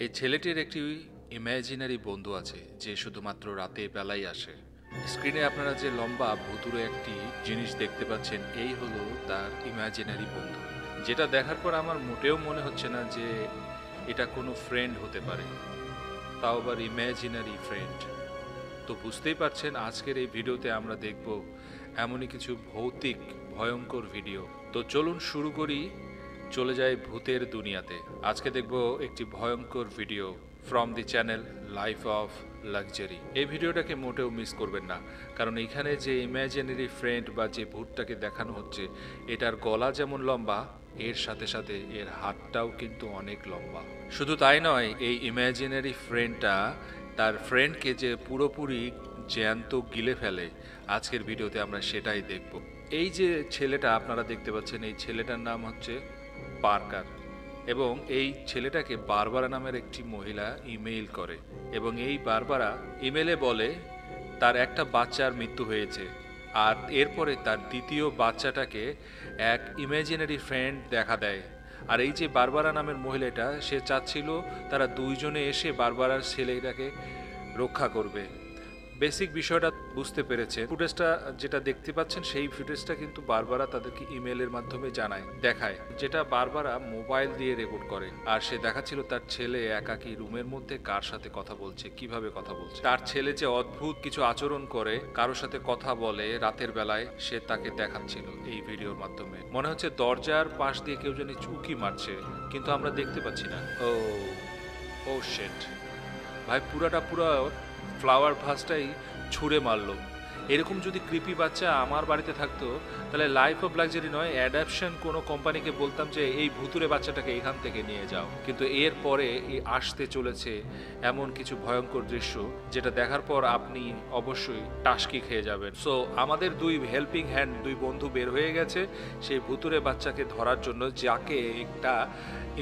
এই ছেলেটির একটি ইমাজিনারি বন্ধু আছে যে শুধুমাত্র রাতে বেলায় আসে। স্ক্রিনে আপনারা যে লম্বা ভুতুড়ে একটি জিনিস দেখতে পাচ্ছেন, এই হলো তার ইমাজিনারি বন্ধু, যেটা দেখার পর আমার মোটেও মনে হচ্ছে না যে এটা কোনো ফ্রেন্ড হতে পারে, তাও আবার ইমাজিনারি ফ্রেন্ড। তো বুঝতেই পারছেন আজকের এই ভিডিওতে আমরা দেখব এমনই কিছু ভৌতিক ভয়ঙ্কর ভিডিও। তো চলুন শুরু করি, চলে যাই ভূতের দুনিয়াতে। আজকে দেখব একটি ভয়ঙ্কর video from the channel life of luxury. এই ভিডিওটাকে মোটেও মিস করবেন না, কারণ এখানে যে ইমাজিনারি ফ্রেন্ড বা যে ভূতটাকে দেখানো হচ্ছে, এটার গলা যেমন লম্বা, এর সাথে সাথে এর হাতটাও কিন্তু অনেক লম্বা। শুধু তাই নয়, এই ইমাজিনারি ফ্রেন্ডটা তার ফ্রেন্ডকে যে পুরোপুরি জ্যান্ত গিলে ফেলে, আজকের ভিডিওতে আমরা সেটাই দেখব। এই যে ছেলেটা আপনারা দেখতে পাচ্ছেন, এই ছেলেটার নাম হচ্ছে পার্কার, এবং এই ছেলেটাকে বারবারা নামের একটি মহিলা ইমেইল করে, এবং এই বারবারা ইমেলে বলে তার একটা বাচ্চার মৃত্যু হয়েছে, আর এরপরে তার দ্বিতীয় বাচ্চাটাকে এক ইমাজিনারি ফ্রেন্ড দেখা দেয়। আর এই যে বারবারা নামের মহিলাটা, সে চাচ্ছিল তারা দুইজনে এসে বারবারার ছেলেটাকে রক্ষা করবে। বেসিক বিষয়টা বুঝতে পেরেছে। ফুটেজটা যেটা দেখতে পাচ্ছেন, সেই ফুটেজটা কিন্তু বারবারা তাদেরকে ইমেলের মাধ্যমে দেখায়, যেটা বারবারা মোবাইল দিয়ে রেকর্ড করে। আর সে দেখাচ্ছিল তার ছেলে একাকী রুমের মধ্যে কার সাথে কথা বলছে, কিভাবে কথা বলছে। তার ছেলে যে অদ্ভুত কিছু আচরণ করে, কারোর সাথে কথা বলে রাতের বেলায়, সে তাকে দেখাচ্ছিল এই ভিডিওর মাধ্যমে। মনে হচ্ছে দরজার পাশ দিয়ে কেউ যেন চুকি মারছে, কিন্তু আমরা দেখতে পাচ্ছি না। ও শিট ভাই, পুরো ফ্লাওয়ার ভাসটাই ছুঁড়ে মারলো। এরকম যদি ক্রিপি বাচ্চা আমার বাড়িতে থাকতো, তাহলে লাইফ অফ লাক্সারি নয়, অ্যাডাপশন কোনো কোম্পানিকে বলতাম যে এই ভুতুরে বাচ্চাটাকে এখান থেকে নিয়ে যাও। কিন্তু এর পরে আসতে চলেছে এমন কিছু ভয়ঙ্কর দৃশ্য, যেটা দেখার পর আপনি অবশ্যই টাসকি খেয়ে যাবেন। সো আমাদের দুই হেল্পিং হ্যান্ড, দুই বন্ধু বের হয়ে গেছে সেই ভুতুরে বাচ্চাকে ধরার জন্য, যাকে একটা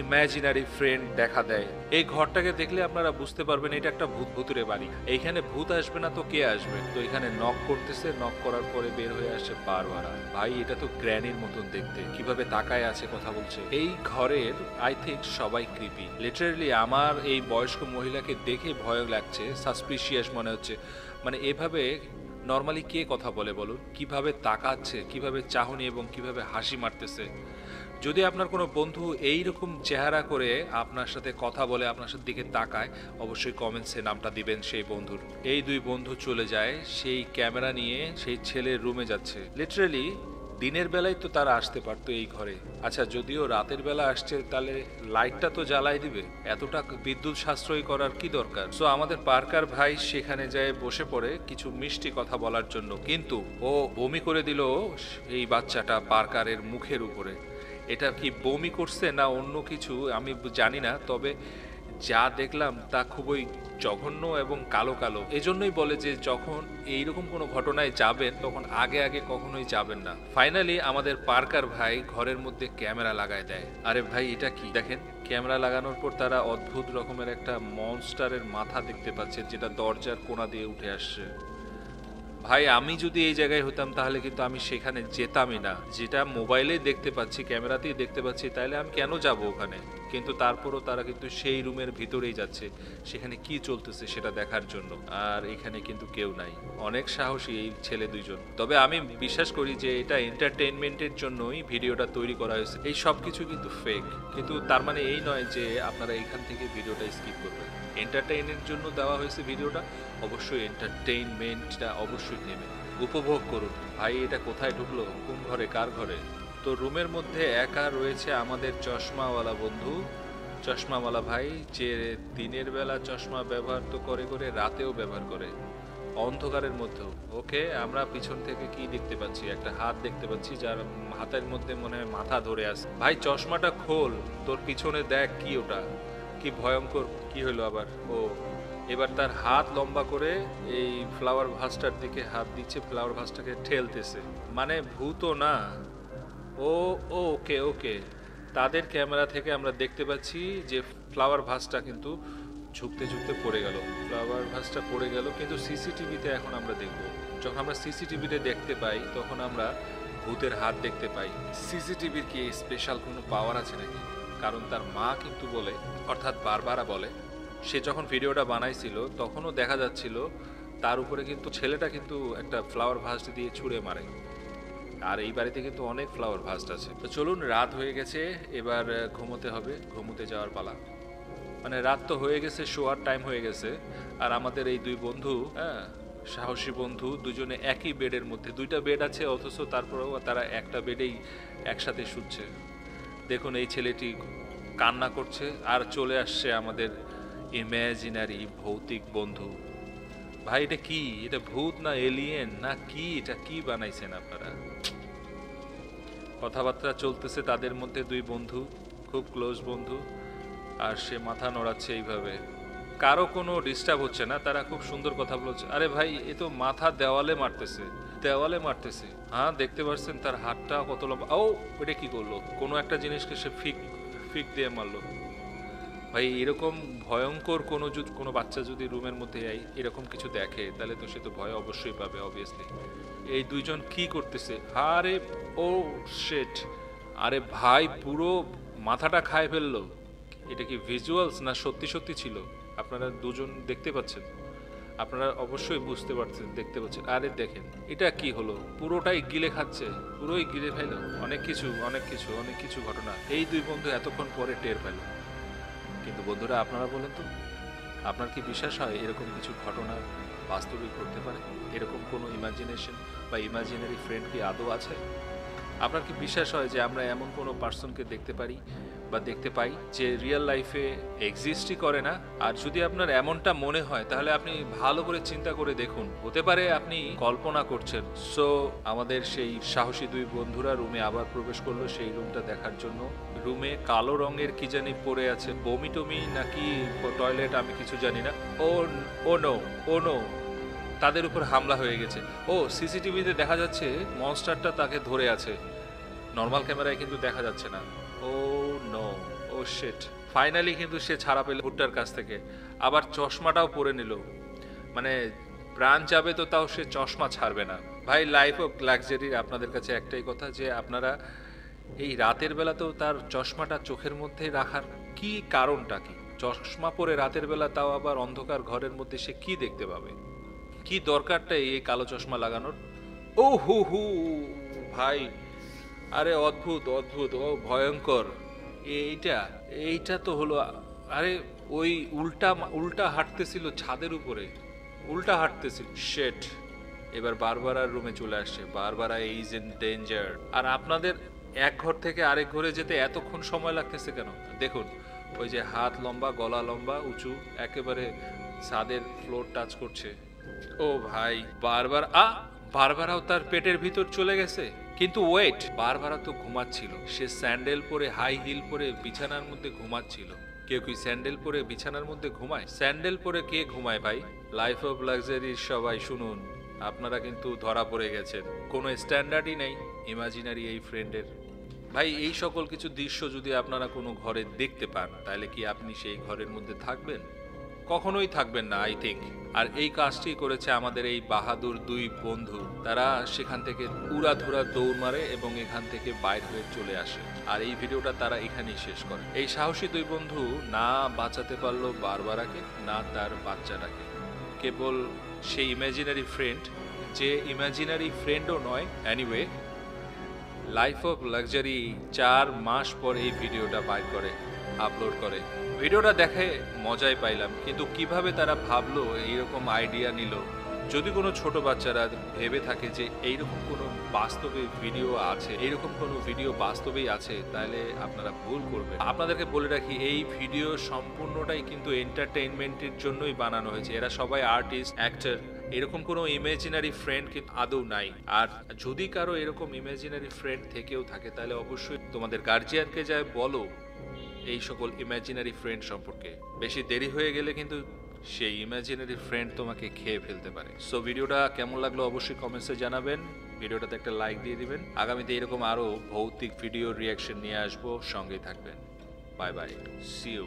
ইমাজিনারি ফ্রেন্ড দেখা দেয়। এই ঘরটাকে দেখলে আপনারা বুঝতে পারবেন এটা একটা ভুতুরে বাড়ি। এইখানে ভূত আসবে না তো কে আসবে? তো এখানে নক করতেছে, নক করার পরে বের হয়ে আসে বারবারা। ভাই, এটা তো গ্র্যানির মতন দেখতে, কিভাবে তাকায় আছে, কথা বলছে। এই ঘরের আই থিঙ্ক সবাই ক্রিপি। লিটারালি আমার এই বয়স্ক মহিলাকে দেখে ভয় লাগছে, সাসপিশিয়াস মনে হচ্ছে। মানে এভাবে নর্মালি কে কথা বলে বলুন? কিভাবে তাকাচ্ছে, কিভাবে চাহনি এবং কিভাবে হাসি মারতেছে। যদি আপনার কোনো বন্ধু এই রকম চেহারা করে আপনার সাথে কথা বলে, আপনার সাথে দিকে তাকায়, অবশ্যই কমেন্টসে নামটা দিবেন সেই বন্ধুর। এই দুই বন্ধু চলে যায় সেই ক্যামেরা নিয়ে, সেই ছেলের রুমে যাচ্ছে। লিটারালি দিনের বেলায় তো তারা আসতে পারতো এই ঘরে। আচ্ছা, যদিও রাতের বেলা আসছে, তাহলে লাইটটা তো জ্বালাই দিবে, এতটা বিদ্যুৎ সাশ্রয় করার কি দরকার? সো আমাদের পার্কার ভাই সেখানে যায় বসে পড়ে কিছু মিষ্টি কথা বলার জন্য, কিন্তু ও বমি করে দিল এই বাচ্চাটা পার্কারের মুখের উপরে। এটা কি বমি করছে না অন্য কিছু আমি জানি না, তবে যা দেখলাম তা খুবই জঘন্য এবং কালো কালো। এজন্যই বলে যে যখন এইরকম কোনো ঘটনায় যাবেন, তখন আগে আগে কখনোই যাবেন না। ফাইনালি আমাদের পার্কার ভাই ঘরের মধ্যে ক্যামেরা লাগায় দেয়। আরে ভাই, এটা কি দেখেন, ক্যামেরা লাগানোর পর তারা অদ্ভুত রকমের একটা মনস্টারের মাথা দেখতে পাচ্ছে, যেটা দরজার কোণা দিয়ে উঠে আসছে। ভাই, আমি যদি এই জায়গায় হতাম তাহলে কিন্তু আমি সেখানে যেতামই না। যেটা মোবাইলে দেখতে পাচ্ছি, ক্যামেরাতেই দেখতে পাচ্ছি, তাহলে আমি কেন যাব ওখানে? কিন্তু তারপরও তারা কিন্তু সেই রুমের ভিতরেই যাচ্ছে, সেখানে কি চলতেছে সেটা দেখার জন্য। আর এখানে কিন্তু কেউ নাই। অনেক সাহসী এই ছেলে দুইজন। তবে আমি বিশ্বাস করি যে এটা এন্টারটেইনমেন্টের জন্যই ভিডিওটা তৈরি করা হয়েছে। এই সব কিছু কিন্তু ফেক, কিন্তু তার মানে এই নয় যে আপনারা এখান থেকে ভিডিওটা স্কিপ করবেন। এন্টারটেইনের জন্য দেওয়া হয়েছে ভিডিওটা, অবশ্যই এন্টারটেইনমেন্টটা অবশ্যই নেবেন, উপভোগ করুন। ভাই, এটা কোথায় ঢুকলো, কোন ঘরে, কার ঘরে? তো রুমের মধ্যে একা রয়েছে আমাদের চশমাওয়ালা বন্ধু, চশমাওয়ালা ভাই, যে দিনের বেলা চশমা ব্যবহার তো করে করে রাতেও ব্যবহার করে, অন্ধকারের মধ্যেও। ওকে, আমরা পিছন থেকে কি দেখতে পাচ্ছি? একটা হাত দেখতে পাচ্ছি, যার হাতের মধ্যে মনে হয় মাথা ধরে আছে। ভাই, চশমাটা খোল, তোর পিছনে দেখ কি ওটা, কি ভয়ঙ্কর। কি হলো আবার? ও এবার তার হাত লম্বা করে এই ফ্লাওয়ার ভাসটার দিকে হাত দিচ্ছে, ফ্লাওয়ার ভাসটাকে ঠেলতেছে। মানে ভূতও না ও। ওকে ওকে, তাদের ক্যামেরা থেকে আমরা দেখতে পাচ্ছি যে ফ্লাওয়ার ভাসটা কিন্তু ঝুঁকতে ঝুঁকতে পড়ে গেল। ফ্লাওয়ার ভাসটা পড়ে গেল, কিন্তু সিসিটিভিতে এখন আমরা দেখব। যখন আমরা সিসিটিভিতে দেখতে পাই, তখন আমরা ভূতের হাত দেখতে পাই। সিসিটিভির কি স্পেশাল কোনো পাওয়ার আছে নাকি? কারণ তার মা কিন্তু বলে, অর্থাৎ বারবারা বলে, সে যখন ভিডিওটা বানাইছিল তখনও দেখা যাচ্ছিল তার উপরে কিন্তু ছেলেটা কিন্তু একটা ফ্লাওয়ার ভাস দিয়ে ছুঁড়ে মারে। আর এই বাড়িতে কিন্তু অনেক ফ্লাওয়ার ভাস আছে। তো চলুন, রাত হয়ে গেছে, এবার ঘুমোতে হবে, ঘুমোতে যাওয়ার পালা। মানে রাত তো হয়ে গেছে, শোয়ার টাইম হয়ে গেছে। আর আমাদের এই দুই বন্ধু, হ্যাঁ, সাহসী বন্ধু, দুজনে একই বেডের মধ্যে, দুইটা বেড আছে অথচ তারপরেও তারা একটা বেডেই একসাথে শুচ্ছে। দেখুন এই ছেলেটি কান্না করছে আর চলে আসছে আমাদের ইমাজিনারি ভৌতিক বন্ধু। ভাই এটা কি? এটা ভূত না এলিয়েন না কি? এটা কি বানাইছেন আপনারা? কথাবার্তা চলতেছে তাদের মধ্যে, দুই বন্ধু, খুব ক্লোজ বন্ধু, আর সে মাথা নড়াচ্ছে এইভাবে। কারো কোনো ডিস্টার্ব হচ্ছে না, তারা খুব সুন্দর কথা বলছে। আরে ভাই, এ তো মাথা দেওয়ালে মারতেছে, দেওয়ালে মারতেছে। হ্যাঁ, দেখতে পাচ্ছেন তার হাতটা কত লম্বা। ও, এটা কি করলো? কোনো একটা জিনিসকে সে ফিক ফিক দিয়ে মারলো। ভাই এরকম ভয়ঙ্কর কোনো বাচ্চা যদি রুমের মধ্যে এরকম কিছু দেখে, তাহলে তো সে তো ভয় অবশ্যই পাবে, অবভিয়াসলি। এই দুইজন কি করতেছে? আরে ও শিট! আরে ভাই, পুরো মাথাটা খায় ফেললো। এটা কি ভিজুয়ালস না সত্যি সত্যি ছিল? আপনারা দুজন দেখতে পাচ্ছেন, আপনারা অবশ্যই বুঝতে পারছেন, দেখতে পাচ্ছেন। আরে দেখেন এটা কি হলো, পুরোটাই গিলে খাচ্ছে, পুরোই গিলে ফেলো। অনেক কিছু অনেক কিছু অনেক কিছু ঘটনা এই দুই বন্ধু এতক্ষণ পরে টের পেল। কিন্তু বন্ধুরা, আপনারা বলেন তো, আপনার কি বিশ্বাস হয় এরকম কিছু ঘটনা বাস্তবিক ঘটতে পারে? এরকম কোনো ইমাজিনেশন বা ইমাজিনারি ফ্রেন্ড কি আদৌ আছে? আপনার কি বিশ্বাস হয় যে আমরা এমন কোনো পার্সনকে দেখতে পারি বা দেখতে পাই যে রিয়েল লাইফে এক্সিস্টই করে না? আর যদি আপনার এমনটা মনে হয়, তাহলে আপনি ভালো করে চিন্তা করে দেখুন, হতে পারে আপনি কল্পনা করছেন। সো আমাদের সেই সাহসী দুই বন্ধুরা রুমে আবার প্রবেশ করলো সেই রুমটা দেখার জন্য। রুমে কালো রঙের কি জানি পড়ে আছে, বমি টমি নাকি টয়লেট, আমি কিছু জানি না। ও ও নো, ও নো, তাদের উপর হামলা হয়ে গেছে। ও, সিসিটিভিতে দেখা যাচ্ছে মনস্টারটা তাকে ধরে আছে, নর্মাল ক্যামেরায় কিন্তু দেখা যাচ্ছে না। ও নো, ও শিট! ফাইনালি কিন্তু সে ছাড়া পেল ভুট্টার কাছ থেকে, আবার চশমাটাও পরে নিল। মানে প্রাণ যাবে তো তাও সে চশমা ছাড়বে না। ভাই, লাইফ অফ লাক্সারির আপনাদের কাছে একটাই কথা, যে আপনারা এই রাতের বেলাতেও তার চশমাটা চোখের মধ্যে রাখার কি কারণটা কি? চশমা পরে রাতের বেলা, তাও আবার অন্ধকার ঘরের মধ্যে, সে কি দেখতে পাবে? কি দরকারটা এই কালো চশমা লাগানোর? ও হু হু ভাই, আরে অদ্ভুত অদ্ভুত, ও ভয়ঙ্কর। এইটা এইটা তো হলো, আরে ওই উল্টা উল্টা হাঁটতেছিল ছাদের উপরে, উল্টা হাঁটতেছিল। শেট! এবার বারবারার রুমে চলে আসছে। Barbara is in danger. আর আপনাদের এক ঘর থেকে আরেক ঘরে যেতে এতক্ষণ সময় লাগতেছে কেন? দেখুন, ওই যে হাত লম্বা, গলা লম্বা, উঁচু, একেবারে ছাদের ফ্লোর টাচ করছে। ও ভাই, বারবারাও তার পেটের ভিতর চলে গেছে। কিন্তু ওয়েট, বারবারা তো ঘুমাচ্ছিল, সে স্যান্ডেল পরে, হাই হিল পরে বিছানার মধ্যে ঘুমাচ্ছিল। কেউ কি স্যান্ডেল পরে বিছানার মধ্যে ঘুমায়? স্যান্ডেল পরে কে ঘুমায় ভাই? লাইফ অফ লাক্সারির সবাই শুনুন, আপনারা কিন্তু ধরা পড়ে গেছেন। কোনো স্ট্যান্ডার্ডই নেই ইমাজিনারি এই ফ্রেন্ডের। ভাই, এই সকল কিছু দৃশ্য যদি আপনারা কোনো ঘরে দেখতে পান, তাহলে কি আপনি সেই ঘরের মধ্যে থাকবেন? কখনোই থাকবেন না, আই থিঙ্ক। আর এই কাজটি করেছে আমাদের এই বাহাদুর দুই বন্ধু। তারা সেখান থেকে উড়াধুরা দৌড় মারে এবং এখান থেকে বাইর হয়ে চলে আসে। আর এই ভিডিওটা তারা এখানেই শেষ করে। এই সাহসী দুই বন্ধু না বাঁচাতে পারলো বারবারাকে, না তার বাচ্চাটাকে। কেবল সেই ইমাজিনারি ফ্রেন্ড, যে ইমাজিনারি ফ্রেন্ডও নয়। এনিওয়ে, লাইফ অফ লাক্সারি 4 মাস পর এই ভিডিওটা বাইর করে, আপলোড করে। ভিডিওটা দেখে মজাই পাইলাম, কিন্তু কিভাবে তারা ভাবলো, এইরকম আইডিয়া নিল? যদি কোনো ছোট বাচ্চারা ভেবে থাকে যে এইরকম কোনো বাস্তবে ভিডিও আছে, এইরকম কোনো ভিডিও বাস্তবেই আছে, তাহলে আপনারা ভুল করবেন। আপনাদেরকে বলে রাখি, এই ভিডিও সম্পূর্ণটাই কিন্তু এন্টারটেইনমেন্টের জন্যই বানানো হয়েছে। এরা সবাই আর্টিস্ট, অ্যাক্টর। এরকম কোনো ইমাজিনারি ফ্রেন্ড কিন্তু আদৌ নাই। আর যদি কারো এরকম ইমাজিনারি ফ্রেন্ড থেকেও থাকে, তাহলে অবশ্যই তোমাদের গার্জিয়ানকে যায় বলো এই সকল ইমাজিনারি ফ্রেন্ড সম্পর্কে। বেশি দেরি হয়ে গেলে কিন্তু সেই ইমাজিনারি ফ্রেন্ড তোমাকে খেয়ে ফেলতে পারে। সো ভিডিওটা কেমন লাগলো অবশ্যই কমেন্টসে জানাবেন। ভিডিওটাতে একটা লাইক দিয়ে দিবেন। আগামীতে এরকম আরো ভৌতিক ভিডিও রিয়াকশন নিয়ে আসবো, সঙ্গেই থাকবেন। Bye bye, see you.